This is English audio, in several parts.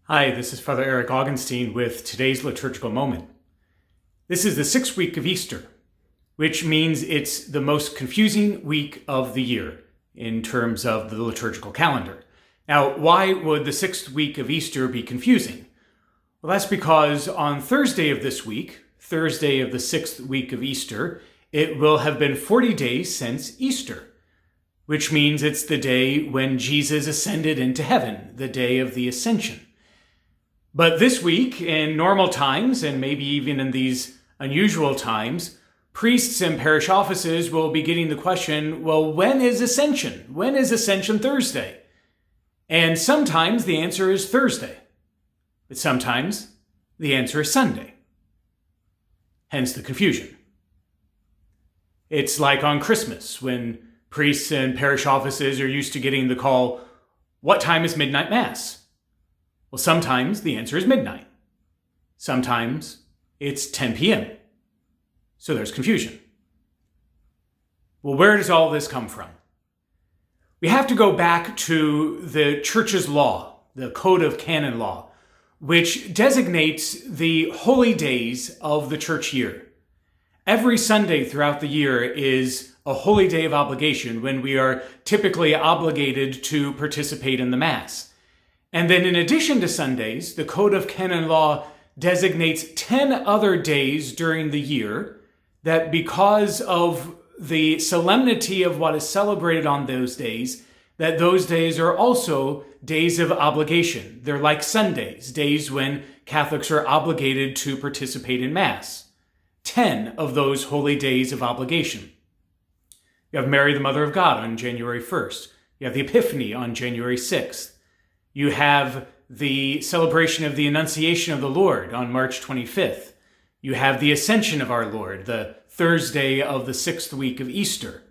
Hi, this is Father Eric Augenstein with today's liturgical moment. This is the 6th week of Easter, which means it's the most confusing week of the year in terms of the liturgical calendar. Now, why would the 6th week of Easter be confusing? Well, that's because on Thursday of this week, Thursday of the 6th week of Easter, it will have been 40 days since Easter, which means it's the day when Jesus ascended into heaven, the day of the Ascension. But this week, in normal times, and maybe even in these unusual times, priests and parish offices will be getting the question, well, when is Ascension? When is Ascension Thursday? And sometimes the answer is Thursday, but sometimes the answer is Sunday. Hence the confusion. It's like on Christmas, when priests and parish offices are used to getting the call, what time is midnight mass? Well, sometimes the answer is midnight. Sometimes it's 10 p.m. So there's confusion. Well, where does all this come from? We have to go back to the Church's law, the Code of Canon Law, which designates the holy days of the church year. Every Sunday throughout the year is a holy day of obligation when we are typically obligated to participate in the Mass. And then in addition to Sundays, the Code of Canon Law designates 10 other days during the year that, because of the solemnity of what is celebrated on those days, that those days are also days of obligation. They're like Sundays, days when Catholics are obligated to participate in Mass. 10 of those holy days of obligation. You have Mary, the Mother of God, on January 1st. You have the Epiphany on January 6th. You have the celebration of the Annunciation of the Lord on March 25th. You have the Ascension of our Lord, the Thursday of the 6th week of Easter.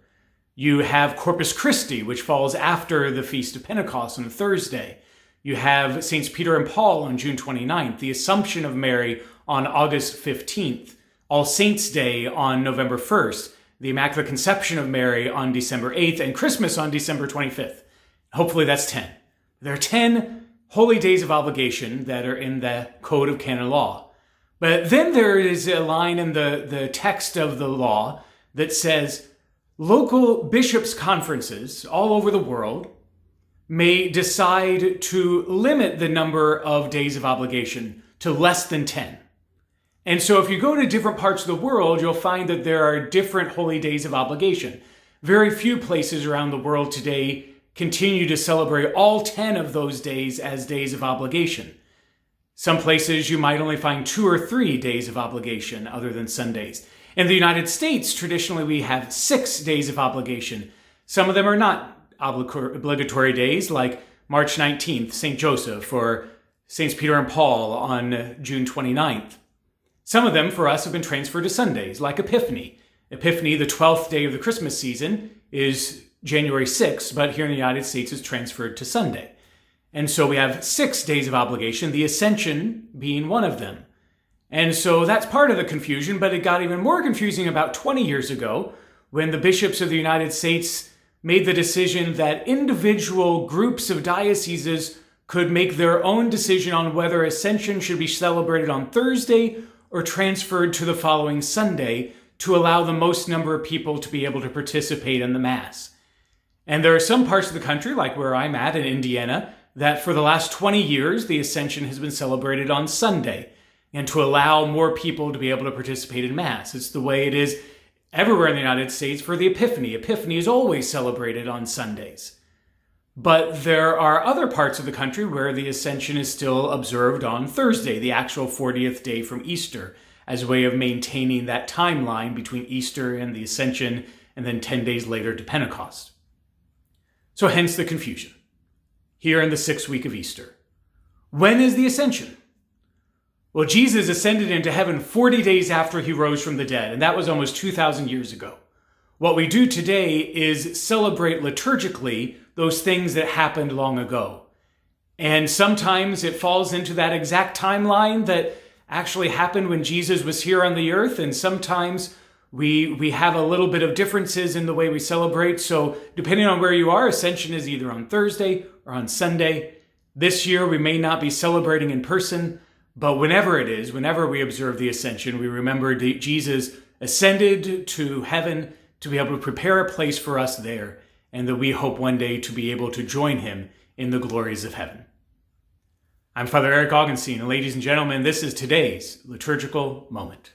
You have Corpus Christi, which falls after the Feast of Pentecost on a Thursday. You have Saints Peter and Paul on June 29th, the Assumption of Mary on August 15th, All Saints' Day on November 1st, the Immaculate Conception of Mary on December 8th, and Christmas on December 25th. Hopefully that's 10. There are 10 holy days of obligation that are in the Code of Canon Law. But then there is a line in the text of the law that says local bishops' conferences all over the world may decide to limit the number of days of obligation to less than 10. And so if you go to different parts of the world, you'll find that there are different holy days of obligation. Very few places around the world today continue to celebrate all 10 of those days as days of obligation. Some places you might only find 2 or 3 days of obligation other than Sundays. In the United States, traditionally we have 6 days of obligation. Some of them are not obligatory days, like March 19th, St. Joseph, or Saints Peter and Paul on June 29th. Some of them for us have been transferred to Sundays, like Epiphany. Epiphany, the 12th day of the Christmas season, is January 6th, but here in the United States is transferred to Sunday. And so we have 6 days of obligation, the Ascension being one of them. And so that's part of the confusion, but it got even more confusing about 20 years ago when the bishops of the United States made the decision that individual groups of dioceses could make their own decision on whether Ascension should be celebrated on Thursday or transferred to the following Sunday to allow the most number of people to be able to participate in the Mass. And there are some parts of the country, like where I'm at in Indiana, that for the last 20 years, the Ascension has been celebrated on Sunday, and to allow more people to be able to participate in Mass. It's the way it is everywhere in the United States for the Epiphany. Epiphany is always celebrated on Sundays. But there are other parts of the country where the Ascension is still observed on Thursday, the actual 40th day from Easter, as a way of maintaining that timeline between Easter and the Ascension, and then 10 days later to Pentecost. So hence the confusion here in the 6th week of Easter. When is the Ascension? Well, Jesus ascended into heaven 40 days after he rose from the dead, and that was almost 2,000 years ago. What we do today is celebrate liturgically those things that happened long ago. And sometimes it falls into that exact timeline that actually happened when Jesus was here on the earth, and sometimes we have a little bit of differences in the way we celebrate. So depending on where you are, Ascension is either on Thursday or on Sunday. This year, we may not be celebrating in person, but whenever it is, whenever we observe the Ascension, we remember that Jesus ascended to heaven to be able to prepare a place for us there, and that we hope one day to be able to join him in the glories of heaven. I'm Father Eric Augenstein, and ladies and gentlemen, this is today's liturgical moment.